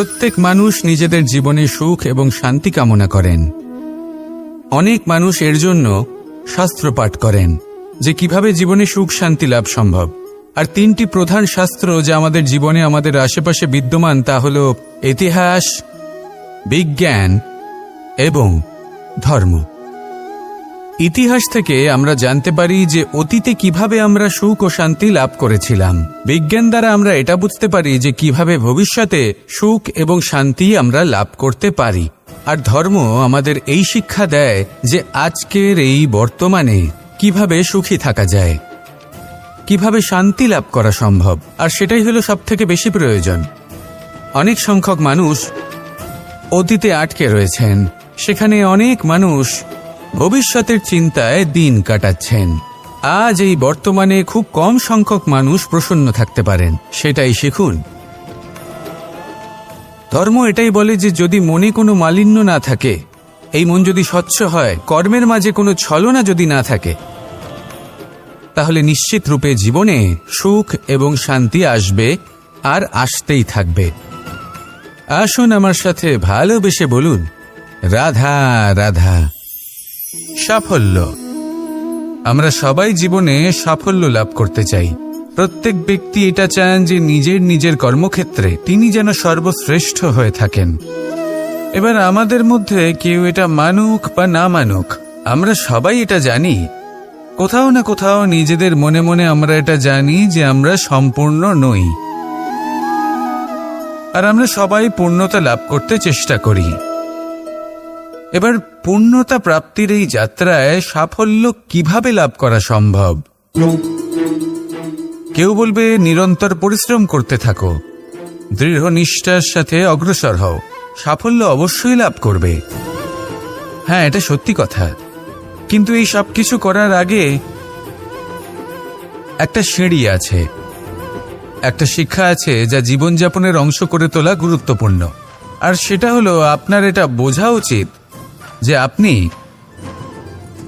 প্রত্যেক মানুষ নিজেদের জীবনে সুখ এবং শান্তি কামনা করেন। অনেক মানুষ এর জন্য শাস্ত্র পাঠ করেন যে কিভাবে জীবনে সুখ শান্তি লাভ সম্ভব। আর তিনটি প্রধান শাস্ত্র যা আমাদের জীবনে আমাদের আশেপাশে বিদ্যমান তা হল ইতিহাস, বিজ্ঞান এবং ধর্ম। ইতিহাস থেকে আমরা জানতে পারি যে অতীতে কিভাবে আমরা সুখ ও শান্তি লাভ করেছিলাম। বিজ্ঞান দ্বারা আমরা এটা বুঝতে পারি যে কিভাবে ভবিষ্যতে সুখ এবং শান্তি আমরা লাভ করতে পারি। আর ধর্ম আমাদের এই শিক্ষা দেয় যে আজকের এই বর্তমানে কিভাবে সুখী থাকা যায়, কিভাবে শান্তি লাভ করা সম্ভব। আর সেটাই হলো সবথেকে বেশি প্রয়োজন। অনেক সংখ্যক মানুষ অতীতে আটকে রয়েছেন, সেখানে অনেক মানুষ ভবিষ্যতের চিন্তায় দিন কাটাচ্ছেন। আজ এই বর্তমানে খুব কম সংখ্যক মানুষ প্রসন্ন থাকতে পারেন, সেটাই শিখুন। ধর্ম এটাই বলে যে যদি মনে কোনো মালিন্য না থাকে, এই মন যদি স্বচ্ছ হয়, কর্মের মাঝে কোনো ছলনা যদি না থাকে, তাহলে নিশ্চিত রূপে জীবনে সুখ এবং শান্তি আসবে আর আসতেই থাকবে। আসুন আমার সাথে ভালোবেসে বলুন, রাধা রাধা। সাফল্য। আমরা সবাই জীবনে সাফল্য লাভ করতে চাই। প্রত্যেক ব্যক্তি এটা চান যে নিজের কর্মক্ষেত্রে তিনি যেন সর্বশ্রেষ্ঠ হয়ে থাকেন। এবার আমাদের মধ্যে কেউ এটা মানুক বা না মানুক, আমরা সবাই এটা জানি। কোথাও না কোথাও নিজেদের মনে মনে আমরা এটা জানি যে আমরা সম্পূর্ণ নই। আর আমরা সবাই পূর্ণতা লাভ করতে চেষ্টা করি। এবার পূর্ণতা প্রাপ্তির এই যাত্রায় সাফল্য কিভাবে লাভ করা সম্ভব? কেউ বলবে নিরন্তর পরিশ্রম করতে থাকো, দৃঢ় নিষ্ঠার সাথে অগ্রসর হও, সাফল্য অবশ্যই লাভ করবে। হ্যাঁ, এটা সত্যি কথা। কিন্তু এই সব কিছু করার আগে একটা সিঁড়ি আছে, একটা শিক্ষা আছে যা জীবনযাপনের অংশ করে তোলা গুরুত্বপূর্ণ। আর সেটা হলো আপনার এটা বোঝা উচিত যে আপনি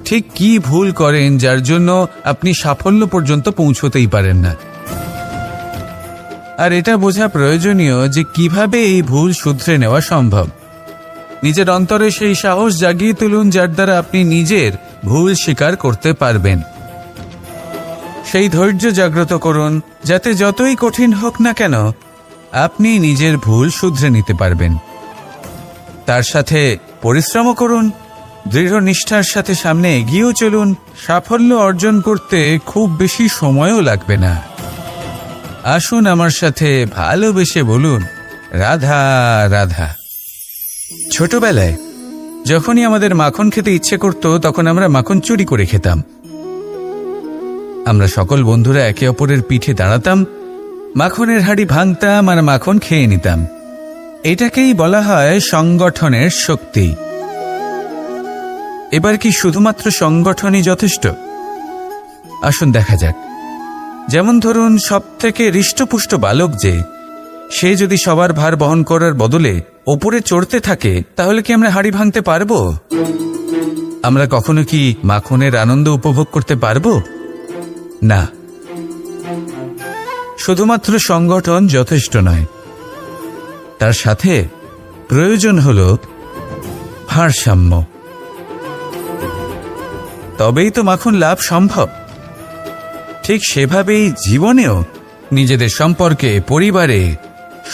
ঠিক কি ভুল করেন যার জন্য আপনি সাফল্য পর্যন্ত পৌঁছতেই পারেন না। আর এটা বোঝা প্রয়োজনীয় যে কিভাবে এই ভুল শুধরে নেওয়া সম্ভব। নিজের অন্তরে সেই সাহস জাগিয়ে তুলুন যার দ্বারা আপনি নিজের ভুল স্বীকার করতে পারবেন। সেই ধৈর্য জাগ্রত করুন যাতে যতই কঠিন হোক না কেন আপনি নিজের ভুল শুধরে নিতে পারবেন। তার সাথে পরিশ্রমও করুন, দৃঢ় নিষ্ঠার সাথে সামনে এগিয়েও চলুন। সাফল্য অর্জন করতে খুব বেশি সময়ও লাগবে না। আসুন আমার সাথে ভালোবেসে বলুন, রাধা রাধা। ছোটবেলায় যখনই আমাদের মাখন খেতে ইচ্ছে করত তখন আমরা মাখন চুরি করে খেতাম। আমরা সকল বন্ধুরা একে অপরের পিঠে দাঁড়াতাম, মাখনের হাঁড়ি ভাঙতাম আর মাখন খেয়ে নিতাম। এটাকেই বলা হয় সংগঠনের শক্তি। এবার কি শুধুমাত্র সংগঠনই যথেষ্ট? আসুন দেখা যাক। যেমন ধরুন, সবথেকে হৃষ্টপুষ্ট বালক যে, সে যদি সবার ভার বহন করার বদলে ওপরে চড়তে থাকে তাহলে কি আমরা হাঁড়ি ভাঙতে পারবো? আমরা কখনো কি মাখনের আনন্দ উপভোগ করতে পারবো? না। শুধুমাত্র সংগঠন যথেষ্ট নয়, তার সাথে প্রয়োজন হল ভারসাম্য। তবেই তো মাখন লাভ সম্ভব। ঠিক সেভাবেই জীবনেও নিজেদের সম্পর্কে, পরিবারে,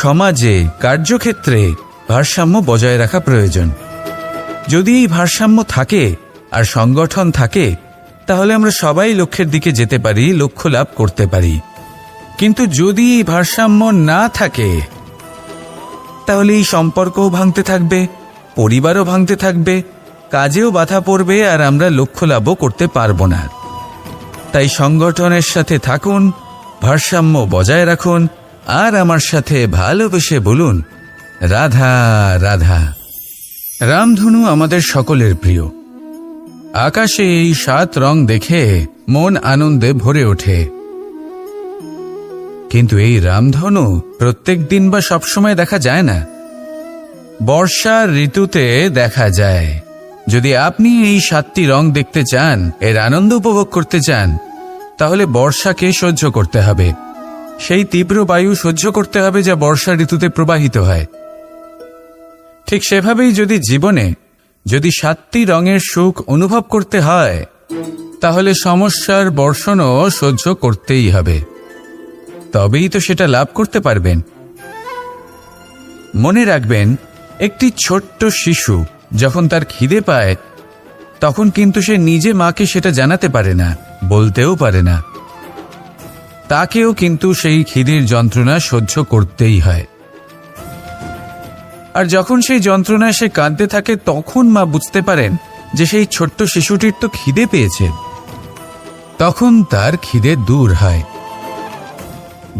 সমাজে, কার্যক্ষেত্রে ভারসাম্য বজায় রাখা প্রয়োজন। যদি এই ভারসাম্য থাকে আর সংগঠন থাকে তাহলে আমরা সবাই লক্ষ্যের দিকে যেতে পারি, লক্ষ্য লাভ করতে পারি। কিন্তু যদি এই ভারসাম্য না থাকে তাহলে এই সম্পর্কও ভাঙতে থাকবে, পরিবারও ভাঙতে থাকবে, কাজেও বাধা পড়বে আর আমরা লক্ষ্য লাভও করতে পারবো না। তাই সংগঠনের সাথে থাকুন, ভারসাম্য বজায় রাখুন আর আমার সাথে ভালোবেসে বলুন, রাধা রাধা। রামধনু আমাদের সকলের প্রিয়। আকাশে এই 7 রং দেখে মন আনন্দে ভরে ওঠে। কিন্তু এই রামধনু প্রত্যেক দিন বা সবসময় দেখা যায় না। বর্ষার ঋতুতে দেখা যায়। যদি আপনি এই 7টি রং দেখতে চান, এর আনন্দ উপভোগ করতে চান, তাহলে বর্ষাকে সহ্য করতে হবে। সেই তীব্র বায়ু সহ্য করতে হবে যা বর্ষা ঋতুতে প্রবাহিত হয়। ঠিক সেভাবেই যদি জীবনে যদি 7টি রঙের সুখ অনুভব করতে হয়, তাহলে সমস্যার বর্ষণও সহ্য করতেই হবে, তবেই তো সেটা লাভ করতে পারবেন। মনে রাখবেন, একটি ছোট্ট শিশু যখন তার খিদে পায়, তখন কিন্তু সে নিজে মাকে সেটা জানাতে পারে না, বলতেও পারে না। তাকেও কিন্তু সেই খিদের যন্ত্রণা সহ্য করতেই হয়। আর যখন সেই যন্ত্রণায় সে কাঁদতে থাকে, তখন মা বুঝতে পারেন যে সেই ছোট্ট শিশুটির তো খিদে পেয়েছে। তখন তার খিদে দূর হয়।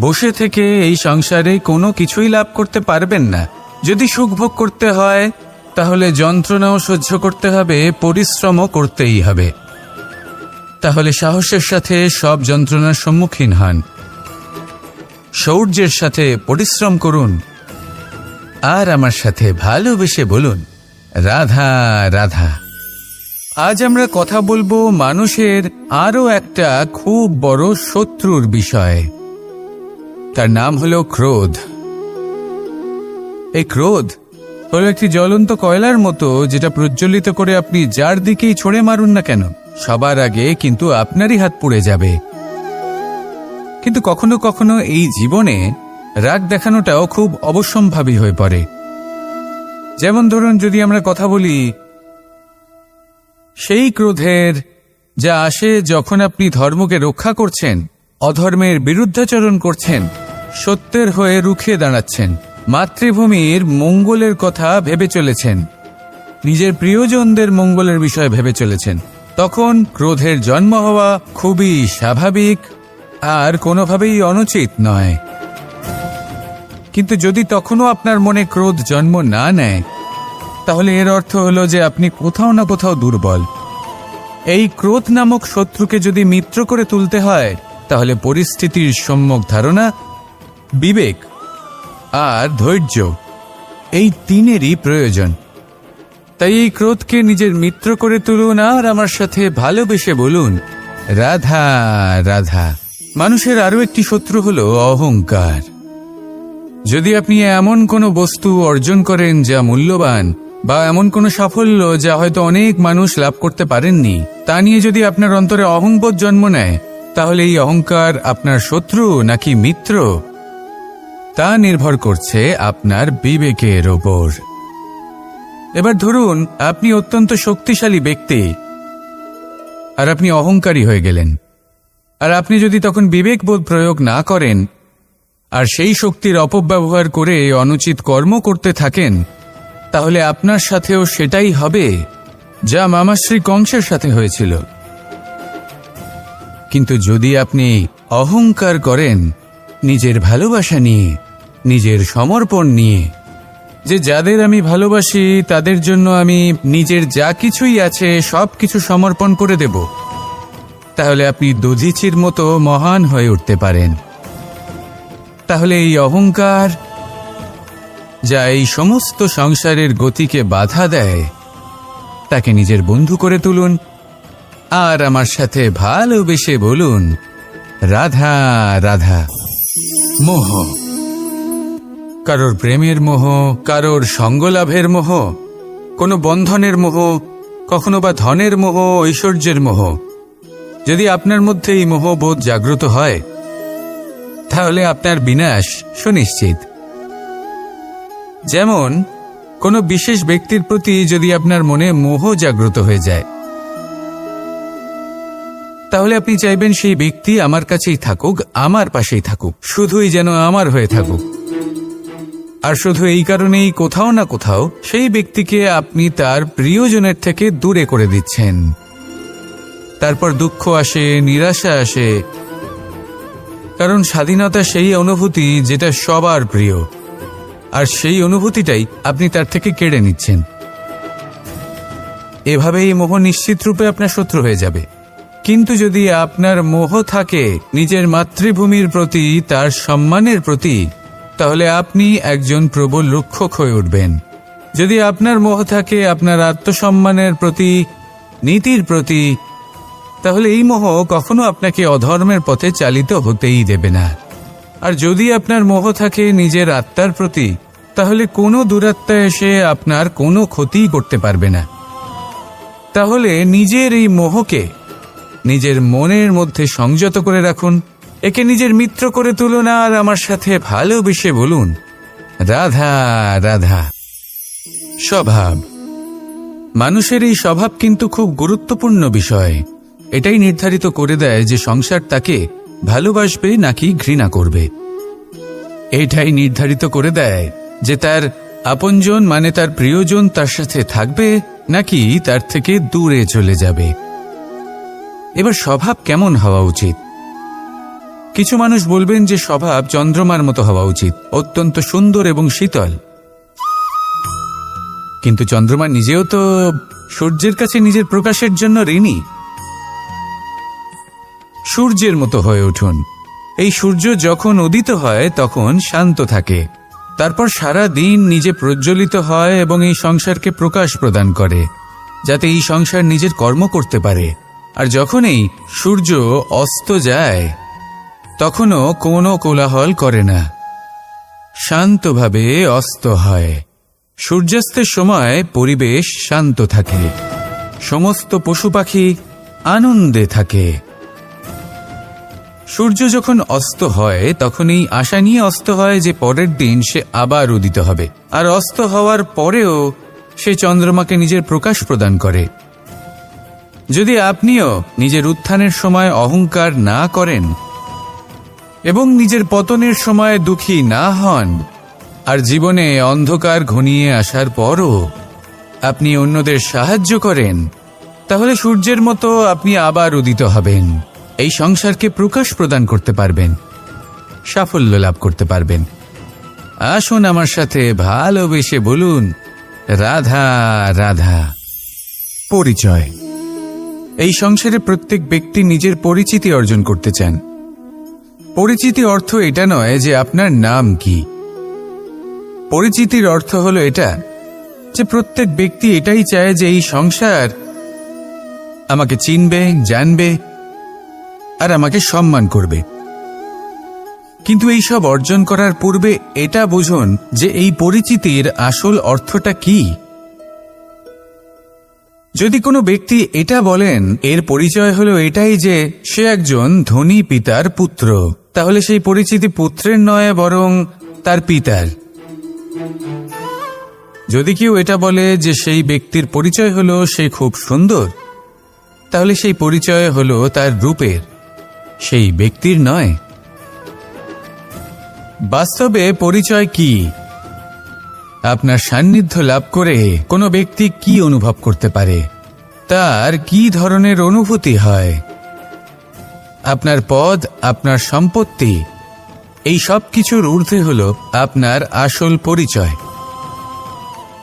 বসে থেকে এই সংসারে কোনো কিছুই লাভ করতে পারবেন না। যদি সুখ ভোগ করতে হয়, তাহলে যন্ত্রণাও সহ্য করতে হবে, পরিশ্রমও করতেই হবে। তাহলে সাহসের সাথে সব যন্ত্রণার সম্মুখীন হন, শৌর্যের সাথে পরিশ্রম করুন, আর আমার সাথে ভালোবেসে বলুন, রাধা রাধা। আজ আমরা কথা বলবো মানুষের আরো একটা খুব বড় শত্রুর বিষয়। তার নাম হলো ক্রোধ। এই ক্রোধ হলো একটি জ্বলন্ত কয়লার মতো, যেটা প্রজ্বলিত করে আপনি যার দিকেই ছড়ে মারুন না কেন, সবার আগে কিন্তু আপনারই হাত পুড়ে যাবে। কিন্তু কখনো কখনো এই জীবনে রাগ দেখানোটাও খুব অবশ্যম্ভাবী হয়ে পড়ে। যেমন ধরুন, যদি আমরা কথা বলি সেই ক্রোধের, যা আসে যখন আপনি ধর্মকে রক্ষা করছেন, অধর্মের বিরুদ্ধাচরণ করছেন, সত্যের হয়ে রুখে দাঁড়াচ্ছেন, মাতৃভূমির মঙ্গলের কথা ভেবে চলেছেন, নিজের প্রিয়জনদের মঙ্গলের বিষয় ভেবে চলেছেন, তখন ক্রোধের জন্ম হওয়া খুবই স্বাভাবিক আর কোনোভাবেই অনুচিত নয়। কিন্তু যদি তখনও আপনার মনে ক্রোধ জন্ম না নেয়, তাহলে এর অর্থ হলো যে আপনি কোথাও না কোথাও দুর্বল। এই ক্রোধ নামক শত্রুকে যদি মিত্র করে তুলতে হয়, তাহলে পরিস্থিতির সম্যক ধারণা, বিবেক আর ধৈর্য, এই তিনেরই প্রয়োজন। তাই এই ক্রোধকে নিজের মিত্র করে তুলুন আর আমার সাথে ভালোবেসে বলুন, রাধা রাধা। মানুষের আরো একটি শত্রু হলো অহংকার। যদি আপনি এমন কোনো বস্তু অর্জন করেন যা মূল্যবান, বা এমন কোনো সাফল্য যা হয়তো অনেক মানুষ লাভ করতে পারেননি, তা নিয়ে যদি আপনার অন্তরে অহংবোধ জন্ম নেয়, তাহলে এই অহংকার আপনার শত্রু নাকি মিত্র, তা নির্ভর করছে আপনার বিবেকের ওপর। এবার ধরুন, আপনি অত্যন্ত শক্তিশালী ব্যক্তি আর আপনি অহংকারী হয়ে গেলেন। আর আপনি যদি তখন বিবেকবোধ প্রয়োগ না করেন আর সেই শক্তির অপব্যবহার করে অনুচিত কর্ম করতে থাকেন, তাহলে আপনার সাথেও সেটাই হবে যা মামাশ্রী কংসের সাথে হয়েছিল। কিন্তু যদি আপনি অহংকার করেন নিজের ভালোবাসা নিয়ে, নিজের সমর্পণ নিয়ে, যে যাদের আমি ভালোবাসি তাদের জন্য আমি নিজের যা কিছুই আছে সব কিছু সমর্পণ করে দেব, তাহলে আপনি দধিচির মতো মহান হয়ে উঠতে পারেন। তাহলে এই অহংকার, যা এই সমস্ত সংসারের গতিকে বাধা দেয়, তাকে নিজের বন্ধু করে তুলুন আর আমার সাথে ভালোবেসে বলুন, রাধা রাধা। মোহ, কারোর প্রেমের মোহ, কারোর সঙ্গলাভের মোহ, কোনো বন্ধনের মোহ, কখনো বা ধনের মোহ, ঐশ্বর্যের মোহ। যদি আপনার মধ্যে এই মোহবোধ জাগ্রত হয়, তাহলে আপনার বিনাশ সুনিশ্চিত। যেমন কোনো বিশেষ ব্যক্তির প্রতি যদি আপনার মনে মোহ জাগ্রত হয়ে যায়, তাহলে আপনি চাইবেন সেই ব্যক্তি আমার কাছেই থাকুক, আমার পাশেই থাকুক, শুধুই যেন আমার হয়ে থাকুক। আর শুধু এই কারণেই কোথাও না কোথাও সেই ব্যক্তিকে আপনি তার প্রিয়জনের থেকে দূরে করে দিচ্ছেন। তারপর দুঃখ আসে, নিরাশা আসে, কারণ স্বাধীনতা সেই অনুভূতি যেটা সবার প্রিয়, আর সেই অনুভূতিটাই আপনি তার থেকে কেড়ে নিচ্ছেন। এভাবে এই মোহ নিশ্চিত রূপে আপনার শত্রু হয়ে যাবে। কিন্তু যদি আপনার মোহ থাকে নিজের মাতৃভূমির প্রতি, তার সম্মানের প্রতি, তাহলে আপনি একজন প্রবল রক্ষক হয়ে উঠবেন। যদি আপনার মোহ থাকে আপনার আত্মসম্মানের প্রতি, নীতির প্রতি, তাহলে এই মোহ কখনো আপনাকে অধর্মের পথে চালিত হতেই দেবে না। আর যদি আপনার মোহ থাকে নিজের আত্মার প্রতি, তাহলে কোনো দুরাত্মা এসে আপনার কোনো ক্ষতি করতে পারবে না। তাহলে নিজের এই মোহকে নিজের মনের মধ্যে সংযত করে রাখুন, একে নিজের মিত্র করে তুলুন আর আমার সাথে ভালোবেসে বলুন, রাধা রাধা। স্বভাব, মানুষের এই স্বভাব কিন্তু খুব গুরুত্বপূর্ণ বিষয়। এটাই নির্ধারিত করে দেয় যে সংসার তাকে ভালোবাসবে নাকি ঘৃণা করবে। এটাই নির্ধারিত করে দেয় যে তার আপনজন মানে তার প্রিয়জন তার সাথে থাকবে নাকি তার থেকে দূরে চলে যাবে। এবার স্বভাব কেমন হওয়া উচিত? কিছু মানুষ বলবেন যে স্বভাব চন্দ্রমার মতো হওয়া উচিত, অত্যন্ত সুন্দর এবং শীতল। কিন্তু চন্দ্রমা নিজেও তো সূর্যের কাছে নিজের প্রকাশের জন্য ঋণী। সূর্যের মতো হয়ে উঠুন। এই সূর্য যখন উদিত হয় তখন শান্ত থাকে, তারপর সারা দিন নিজে প্রজ্বলিত হয় এবং এই সংসারকে প্রকাশ প্রদান করে, যাতে এই সংসার নিজের কর্ম করতে পারে। আর যখন এই সূর্য অস্ত যায় তখনও কোনো কোলাহল করে না, শান্তভাবে অস্ত হয়। সূর্যাস্তের সময় পরিবেশ শান্ত থাকে, সমস্ত পশু পাখি আনন্দে থাকে। সূর্য যখন অস্ত হয় তখন এই আশা নিয়ে অস্ত হয় যে পরের দিন সে আবার উদিত হবে, আর অস্ত হওয়ার পরেও সে চন্দ্রমাকে নিজের প্রকাশ প্রদান করে। যদি আপনিও নিজের উত্থানের সময় অহংকার না করেন এবং নিজের পতনের সময় দুঃখী না হন, আর জীবনে অন্ধকার ঘনিয়ে আসার পরও আপনি অন্যদের সাহায্য করেন, তাহলে সূর্যের মতো আপনি আবার উদিত হবেন, এই সংসারকে প্রকাশ প্রদান করতে পারবেন, সাফল্য লাভ করতে পারবেন। আসুন আমার সাথে ভালোবেসে বলুন, রাধা রাধা। পরিচয়। এই সংসারে প্রত্যেক ব্যক্তি নিজের পরিচিতি অর্জন করতে চান। পরিচিতি অর্থ এটা নয় যে আপনার নাম কি। পরিচিতির অর্থ হলো এটা যে প্রত্যেক ব্যক্তি এটাই চায় যে এই সংসার আমাকে চিনবে, জানবে আর আমাকে সম্মান করবে। কিন্তু এই সব অর্জন করার পূর্বে এটা বুঝুন যে এই পরিচিতির আসল অর্থটা কি। যদি কোনো ব্যক্তি এটা বলেন এর পরিচয় হলো এটাই যে সে একজন ধনী পিতার পুত্র, তাহলে সেই পরিচিতি পুত্রের নয় বরং তার পিতার। যদি কেউ এটা বলে যে সেই ব্যক্তির পরিচয় হলো সে খুব সুন্দর, তাহলে সেই পরিচয় হলো তার রূপের, সেই ব্যক্তির নয়। বাস্তবে পরিচয় কি? আপনার সান্নিধ্য লাভ করে কোনো ব্যক্তি কি অনুভব করতে পারে, তার কি ধরনের অনুভূতি হয়। আপনার পদ, আপনার সম্পত্তি, এই সব কিছুর ঊর্ধ্বে হল আপনার আসল পরিচয়।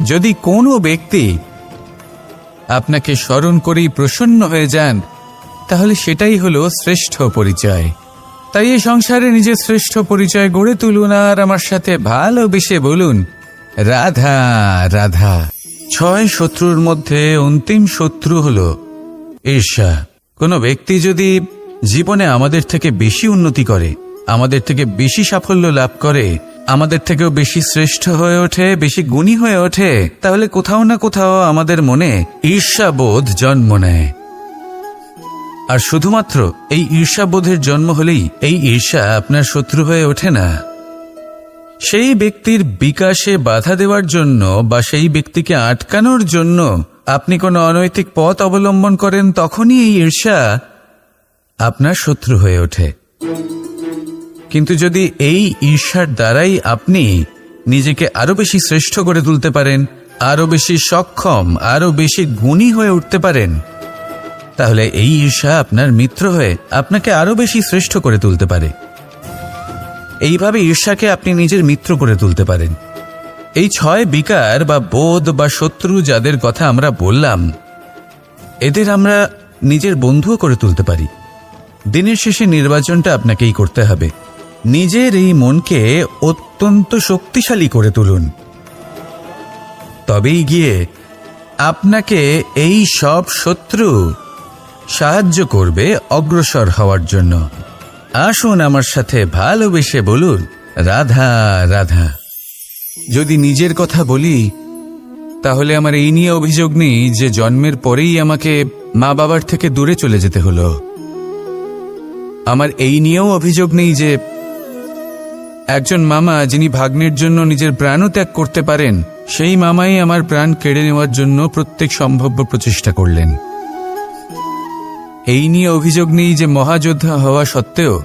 যদি কোনো ব্যক্তি আপনাকে স্মরণ করেই প্রসন্ন হয়ে যান, তাহলে সেটাই হলো শ্রেষ্ঠ পরিচয়। তাই এই সংসারে নিজের শ্রেষ্ঠ পরিচয় গড়ে তুলুন আর আমার সাথে ভালোবেসে বলুন, রাধা রাধা। 6 শত্রুর মধ্যে অন্তিম শত্রু হলো ঈর্ষা। কোনো ব্যক্তি যদি জীবনে আমাদের থেকে বেশি উন্নতি করে, আমাদের থেকে বেশি সাফল্য লাভ করে, আমাদের থেকেও বেশি শ্রেষ্ঠ হয়ে ওঠে, বেশি গুণী হয়ে ওঠে, তাহলে কোথাও না কোথাও আমাদের মনে ঈর্ষাবোধ জন্ম নেয়। আর শুধুমাত্র এই ঈর্ষাবোধের জন্ম হলেই এই ঈর্ষা আপনার শত্রু হয়ে ওঠে না। সেই ব্যক্তির বিকাশে বাধা দেওয়ার জন্য বা সেই ব্যক্তিকে আটকানোর জন্য আপনি কোনো অনৈতিক পথ অবলম্বন করেন, তখনই এই ঈর্ষা আপনার শত্রু হয়ে ওঠে। কিন্তু যদি এই ঈর্ষার দ্বারাই আপনি নিজেকে আরো বেশি শ্রেষ্ঠ করে তুলতে পারেন, আরো বেশি সক্ষম, আরো বেশি গুণী হয়ে উঠতে পারেন, তাহলে এই ঈর্ষা আপনার মিত্র হয়ে আপনাকে আরো বেশি শ্রেষ্ঠ করে তুলতে পারে। এইভাবে ঈর্ষাকে আপনি নিজের মিত্র করে তুলতে পারেন। এই 6 বিকার বা বোধ বা শত্রু যাদের কথা আমরা বললাম, এদের আমরা নিজের বন্ধুও করে তুলতে পারি। দিনের শেষে নির্বাচনটা আপনাকেই করতে হবে। নিজের এই মনকে অত্যন্ত শক্তিশালী করে তুলুন, তবেই গিয়ে আপনাকে এই সব শত্রু সাহায্য করবে অগ্রসর হওয়ার জন্য। আসুন আমার সাথে ভালোবেসে বলুন, রাধা রাধা। যদি নিজের কথা বলি তাহলে আমার এই নিয়ে অভিযোগ নেই যে জন্মের পরেই আমাকে মা বাবার থেকে দূরে চলে যেতে হলো। আমার এই নিয়েও অভিযোগ নেই যে একজন মামা যিনি ভাগ্নের জন্য নিজের প্রাণও ত্যাগ করতে পারেন, সেই মামাই আমার প্রাণ কেড়ে নেওয়ার জন্য প্রত্যেক সম্ভাব্য প্রচেষ্টা করলেন। এই নিয়ে অভিযোগ নেই যে মহাযোদ্ধা হওয়া সত্ত্বেও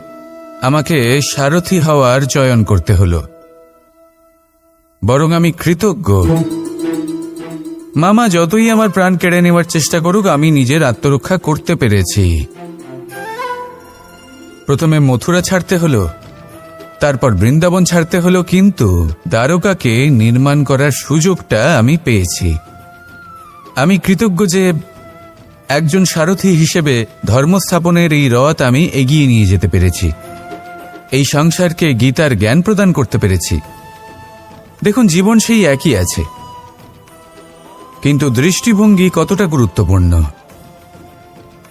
আমাকে সারথি হওয়ার চয়ন করতে হলো। বরং আমি কৃতজ্ঞ। মামা যতই আমার প্রাণ কেড়ে নেওয়ার চেষ্টা করুক, আমি নিজের আত্মরক্ষা করতে পেরেছি। প্রথমে মথুরা ছাড়তে হলো, তারপর বৃন্দাবন ছাড়তে হলো, কিন্তু দ্বারকাকে নির্মাণ করার সুযোগটা আমি পেয়েছি। আমি কৃতজ্ঞ যে একজন সারথি হিসেবে ধর্মস্থাপনের এই রথ আমি এগিয়ে নিয়ে যেতে পেরেছি, এই সংসারকে গীতার জ্ঞান প্রদান করতে পেরেছি। দেখুন, জীবন সেই একই আছে, কিন্তু দৃষ্টিভঙ্গি কতটা গুরুত্বপূর্ণ।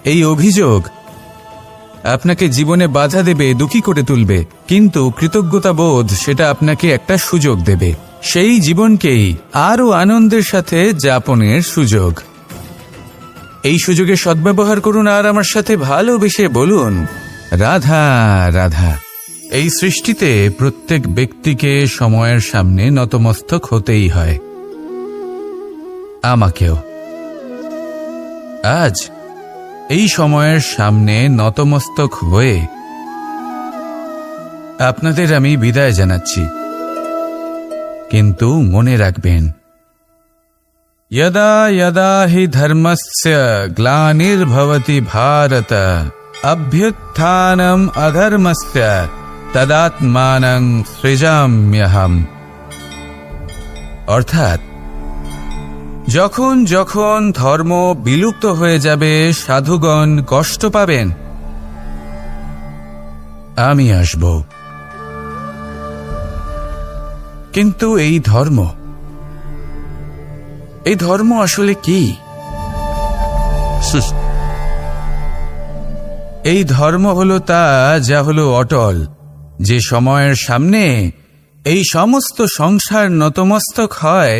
এই অভিযোগ আপনাকে জীবনে বাধা দেবে, দুঃখী করে তুলবে, কিন্তু কৃতজ্ঞতা বোধ সেটা আপনাকে একটা সুযোগ দেবে, সেই জীবনকেই আরও আনন্দের সাথে যাপনের সুযোগ। এই সুযোগের সদ্ব্যবহার করুন আর আমার সাথে ভালোবেসে বলুন, রাধা রাধা। এই সৃষ্টিতে প্রত্যেক ব্যক্তিকে সময়ের সামনে নতমস্তক হতেই হয়, আমাকেও। আজ এই সময়ের সামনে নতমস্তক হয়ে আপনাদের আমি বিদায় জানাচ্ছি, কিন্তু মনে রাখবেন, यदा यदा हि धर्मस्य ग्लानिर्भवति भारत अभ्युत्थानम् अधर्मस्य तदात्मानं सृजाम्यहम्। অর্থাৎ যখন যখন ধর্ম বিলুপ্ত হয়ে যাবে, সাধুগণ কষ্ট পাবেন, আমি আসব। কিন্তু এই ধর্ম আসলে কি? এই ধর্ম হলো তা যা হলো অটল, যে সময়ের সামনে এই সমস্ত সংসার নতমস্তক হয়।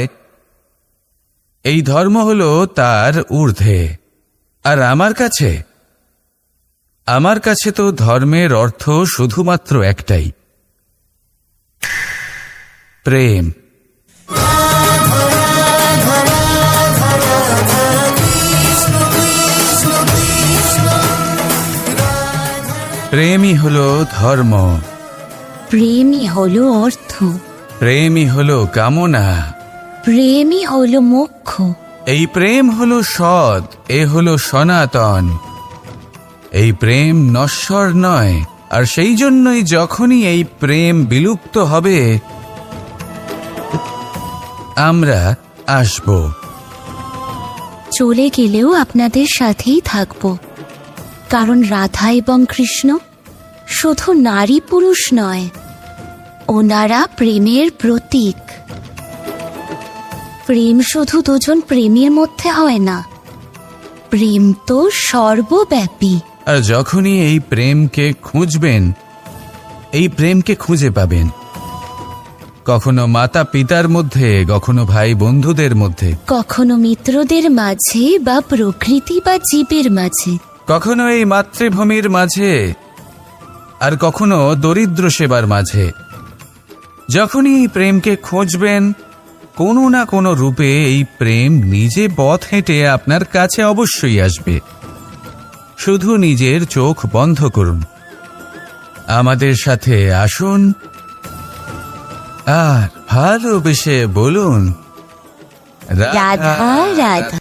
এই ধর্ম হলো তার ঊর্ধ্বে। আর আমার কাছে তো ধর্মের অর্থ শুধুমাত্র একটাই, প্রেম। প্রেমই হলো ধর্ম, প্রেমই হলো অর্থ, প্রেমই হলো কামনা, প্রেমই হলো মোক্ষ। এই প্রেম হলো সৎ, এ হলো সনাতন। এই প্রেম নশ্বর নয়, আর সেই জন্যই যখনই এই প্রেম বিলুপ্ত হবে, আমরা আসব। চলে গেলেও আপনাদের সাথেই থাকব, কারণ রাধা এবং কৃষ্ণ শুধু নারী পুরুষ নয়, ওনারা প্রেমের প্রতীক। প্রেম শুধু দুজন প্রেমীর মধ্যে হয় না, প্রেম তো সর্বব্যাপী। আর যখনই এই প্রেমকে খুঁজবেন, এই প্রেমকে খুঁজে পাবেন, কখনো মাতা পিতার মধ্যে, কখনো ভাই বন্ধুদের মধ্যে, কখনো মিত্রদের মাঝে বা প্রকৃতি বা জীবের মাঝে, কখনো এই মাতৃভূমির মাঝে, আর কখনো দরিদ্র সেবার মাঝে। যখনই এই প্রেমকে খুঁজবেন, কোনো না কোনো রূপে এই প্রেম নিজে পথ হেঁটে আপনার কাছে অবশ্যই আসবে। শুধু নিজের চোখ বন্ধ করুন, আমাদের সাথে আসুন, আর ভালোবেসে বলুন, রাধা রাধা।